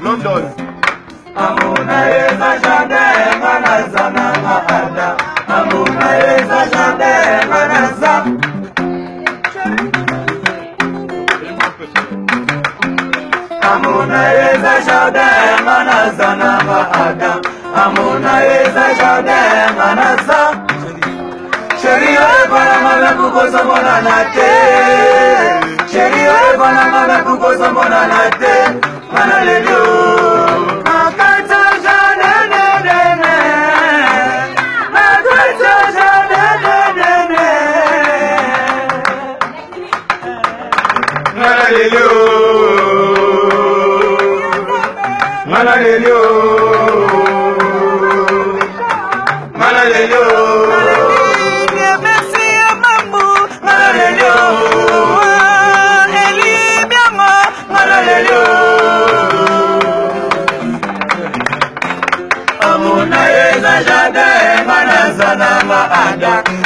London. Amuna eza jade manazana maada. Amuna eza jade manaza. Amuna eza jade manazana maada. Amuna eza jade manaza. Sheria bana mana kukosa mona nate. Sheria bana mana kukosa mona nate. Mana lelio.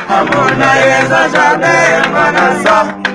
Amuna yeza jade manasa.